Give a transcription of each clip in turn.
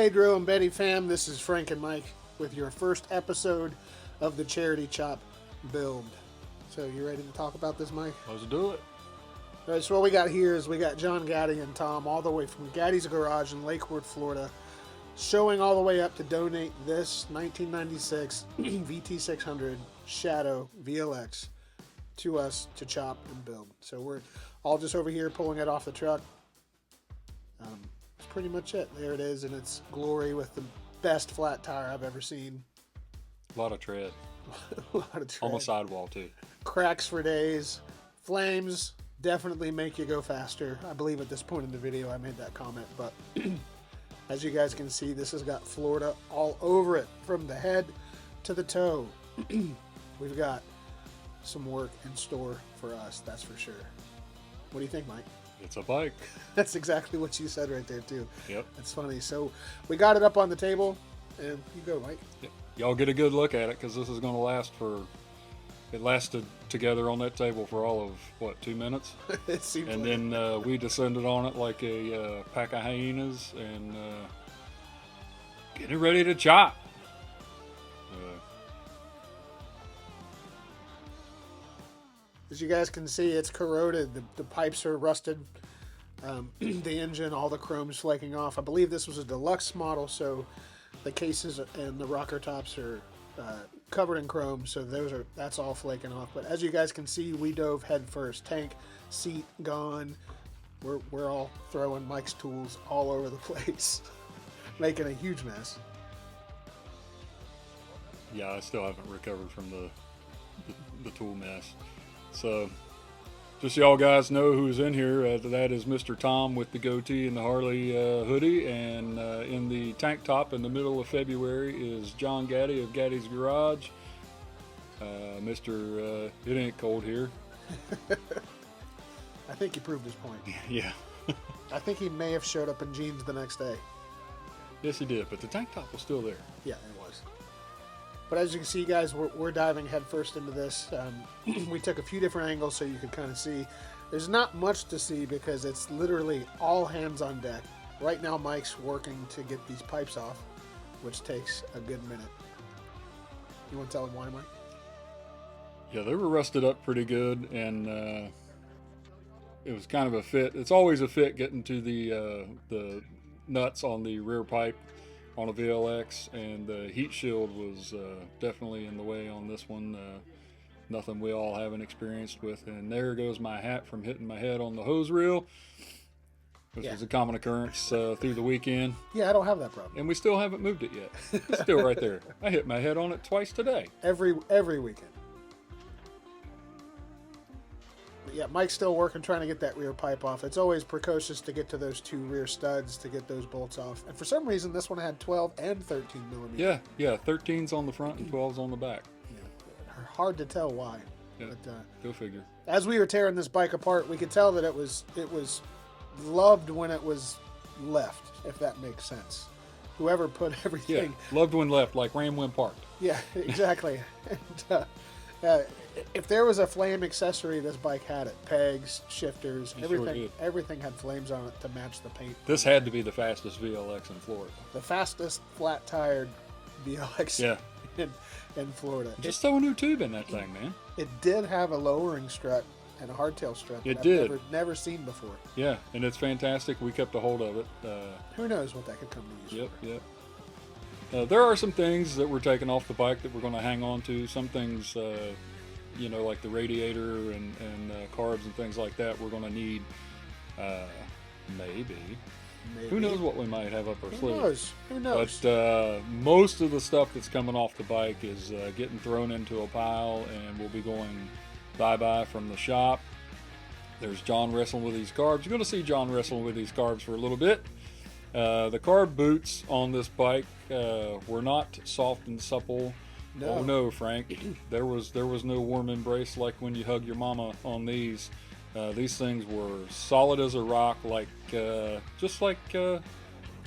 Hey Drew and Betty fam, this is Frank and Mike with your first episode of the Charity Chop build. So you ready to talk about this, Mike? Let's do it. All right, so what we got here is we got John Gaddy and Tom all the way from Gaddy's Garage in Lakewood, Florida, showing all the way up to donate this 1996 VT600 Shadow VLX to us to chop and build. So we're all just over here pulling it off the truck. That's pretty much it. There it is in its glory with the best flat tire I've ever seen. A lot of tread. A lot of tread. On the sidewall, too. Cracks for days. Flames definitely make you go faster. I believe at this point in the video I made that comment, but as you guys can see, this has got Florida all over it from the head to the toe. We've got some work in store for us, that's for sure. What do you think, Mike? It's a bike. That's exactly what you said right there, too. Yep. That's funny. So we got it up on the table, and you go, Mike. Yep. Y'all get a good look at it, because this is going to last for... It lasted together on that table for all of, what, 2 minutes? It seems and like then we descended on it like a pack of hyenas and getting ready to chop. As you guys can see, it's corroded. The pipes are rusted. The engine, all the chrome's flaking off. I believe this was a deluxe model, so the cases and the rocker tops are covered in chrome, so that's all flaking off. But as you guys can see, we dove head first. Tank, seat gone. We're all throwing Mike's tools all over the place, making a huge mess. Yeah, I still haven't recovered from the tool mess. So, just so y'all guys know who's in here, that is Mr. Tom with the goatee and the Harley hoodie, and in the tank top in the middle of February is John Gaddy of Gaddy's Garage. Mr. It Ain't Cold Here. I think he proved his point. Yeah. I think he may have showed up in jeans the next day. Yes, he did, but the tank top was still there. Yeah, it was. But as you can see, guys, we're diving headfirst into this. We took a few different angles so you could kind of see. There's not much to see because it's literally all hands on deck. Right now, Mike's working to get these pipes off, which takes a good minute. You want to tell him why, Mike? Yeah, they were rusted up pretty good, and it was kind of a fit. It's always a fit getting to the nuts on the rear pipe on a VLX, and the heat shield was definitely in the way on this one. Nothing we all haven't experienced with. And there goes my hat from hitting my head on the hose reel, which was a common occurrence through the weekend. Yeah, I don't have that problem. And we still haven't moved it yet. It's still right there. I hit my head on it twice today. Every weekend. Yeah, Mike's still working trying to get that rear pipe off. It's always precocious to get to those two rear studs to get those bolts off. And for some reason, this one had 12 and 13 millimeters. Yeah. 13's on the front and 12's on the back. Yeah, hard to tell why. Yeah, but, go figure. As we were tearing this bike apart, we could tell that it was loved when it was left, if that makes sense. Whoever put everything... Yeah, loved when left, like ran when parked. Yeah, exactly. And, if there was a flame accessory, this bike had it. Pegs, shifters, everything. Sure everything had flames on it to match the paint. This had to be the fastest VLX in Florida. The fastest flat-tired VLX in Florida. Just throw a new tube in that thing, man. It did have a lowering strut and a hardtail strut It that did. I've never seen before. Yeah, and it's fantastic. We kept a hold of it. Who knows what that could come to use for. Yep. There are some things that we're taking off the bike that we're going to hang on to. Some things... like the radiator and carbs and things like that, we're going to need, maybe. Who knows what we might have up our sleeve. Who knows? But most of the stuff that's coming off the bike is getting thrown into a pile, and we'll be going bye-bye from the shop. There's John wrestling with these carbs. You're going to see John wrestling with these carbs for a little bit. The carb boots on this bike were not soft and supple. No. Oh no, Frank. There was no warm embrace like when you hug your mama on these. These things were solid as a rock, like just like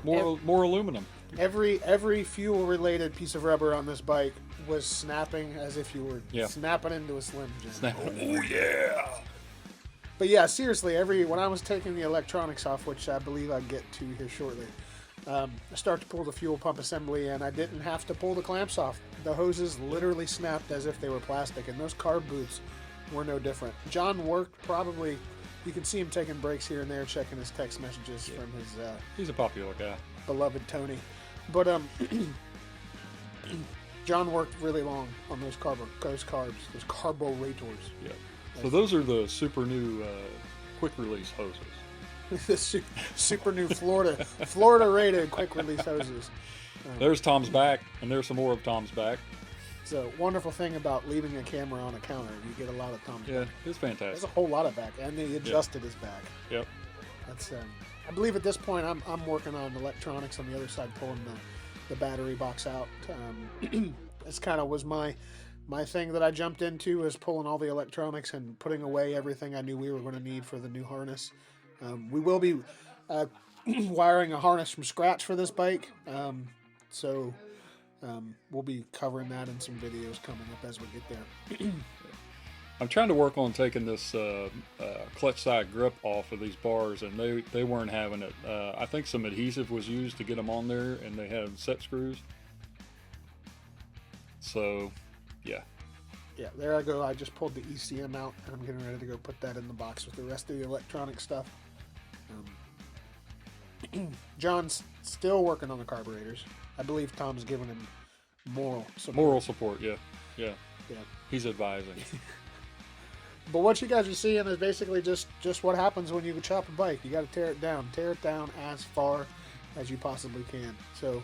more aluminum. Every fuel related piece of rubber on this bike was snapping as if you were snapping into a Slim Jim. Oh yeah. But yeah, seriously, when I was taking the electronics off, which I believe I'll get to here shortly, I start to pull the fuel pump assembly, and I didn't have to pull the clamps off. The hoses literally snapped as if they were plastic, and those carb boots were no different. John worked probably, you can see him taking breaks here and there, checking his text messages from his He's a popular guy. beloved Tony. But John worked really long on those carburetors. Yeah. So those are the super new quick release hoses. The super new Florida rated quick release hoses. There's Tom's back, and there's some more of Tom's back. It's a wonderful thing about leaving a camera on a counter. You get a lot of Tom's back. It's fantastic. There's a whole lot of back, and they adjusted his back. Yep. That's I believe at this point I'm working on electronics on the other side, pulling the battery box out. That's kind of was my thing that I jumped into, is pulling all the electronics and putting away everything I knew we were going to need for the new harness. We will be wiring a harness from scratch for this bike, so we'll be covering that in some videos coming up as we get there. I'm trying to work on taking this clutch side grip off of these bars, and they weren't having it. I think some adhesive was used to get them on there, and they had set screws. So, yeah. Yeah, there I go. I just pulled the ECM out, and I'm getting ready to go put that in the box with the rest of the electronic stuff. John's still working on the carburetors. I believe Tom's giving him moral support. Moral support, yeah. He's advising. But what you guys are seeing is basically just what happens when you chop a bike. You got to tear it down. Tear it down as far as you possibly can. So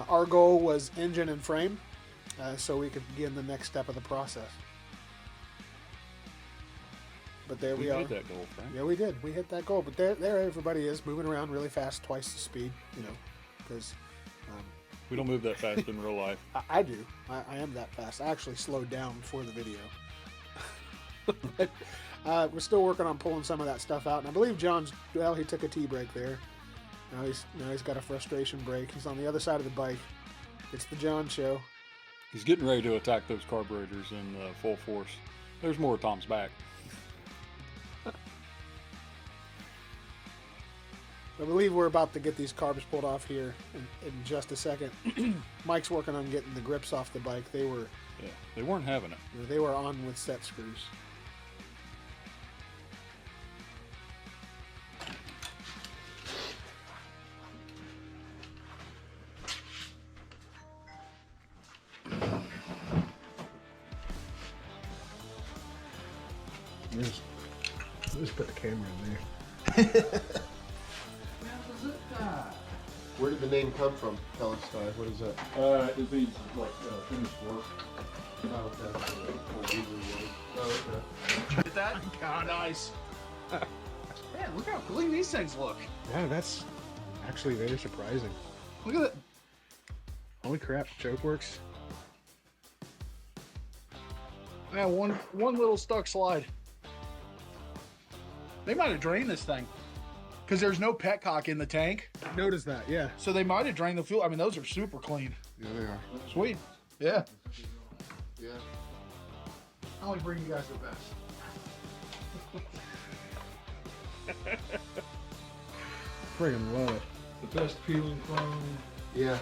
our goal was engine and frame, so we could begin the next step of the process. But there we are. We hit that goal, Frank. Yeah, we did. We hit that goal. But there everybody is moving around really fast, twice the speed, because... we don't move that fast in real life. I do. I am that fast. I actually slowed down for the video. But, we're still working on pulling some of that stuff out. And I believe John's, he took a T-brake there. Now he's got a frustration brake. He's on the other side of the bike. It's the John show. He's getting ready to attack those carburetors in full force. There's more of Tom's back. I believe we're about to get these carbs pulled off here in just a second. Mike's working on getting the grips off the bike. They weren't having it. They were on with set screws. Just put the camera in there. Where did the name come from? Tell us, Ty. What is that? It means like finished work. Oh, okay. Get that? God, nice. Man, look how clean these things look. Yeah, that's actually very surprising. Look at it. Holy crap, choke works. Man, one little stuck slide. They might have drained this thing because there's no petcock in the tank. Notice that, yeah. So they might have drained the fuel. I mean, those are super clean. Yeah, they are. Sweet. Yeah. Yeah. I only bring you guys the best. Friggin' love it. The best peeling chrome. Yeah.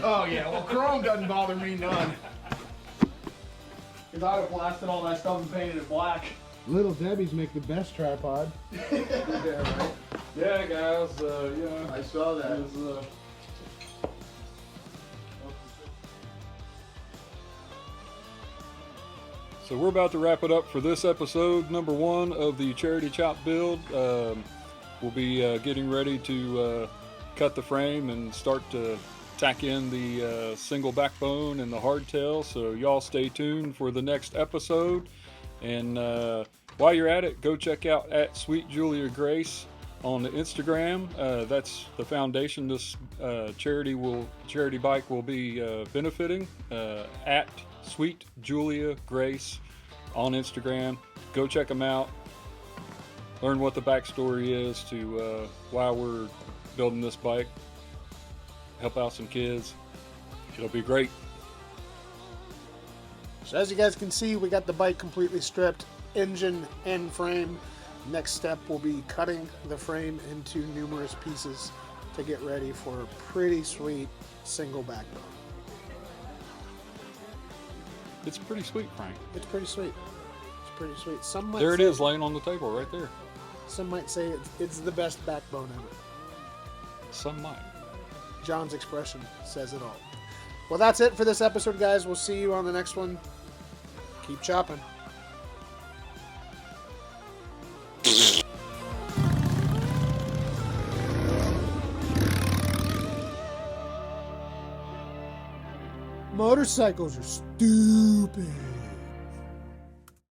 Oh, yeah. Well, chrome doesn't bother me none. Because I would have blasted all that stuff and painted it black. Little Debbie's make the best tripod. Yeah, right. Yeah, guys. I saw that. So we're about to wrap it up for this episode, number 1 of the Charity Chop build. We'll be getting ready to cut the frame and start to tack in the single backbone and the hardtail. So y'all stay tuned for the next episode. And while you're at it, go check out at Sweet Julia Grace on the Instagram. That's the foundation this charity bike will be benefiting. At Sweet Julia Grace on Instagram. Go check them out. Learn what the backstory is to why we're building this bike. Help out some kids. It'll be great. So as you guys can see, we got the bike completely stripped, engine and frame. Next step will be cutting the frame into numerous pieces to get ready for a pretty sweet single backbone. It's pretty sweet, Frank. It's pretty sweet. It's pretty sweet. Some might There it say, is, laying on the table right there. Some might say it's the best backbone ever. Some might. John's expression says it all. Well, that's it for this episode, guys. We'll see you on the next one. Keep chopping. Motorcycles are stupid.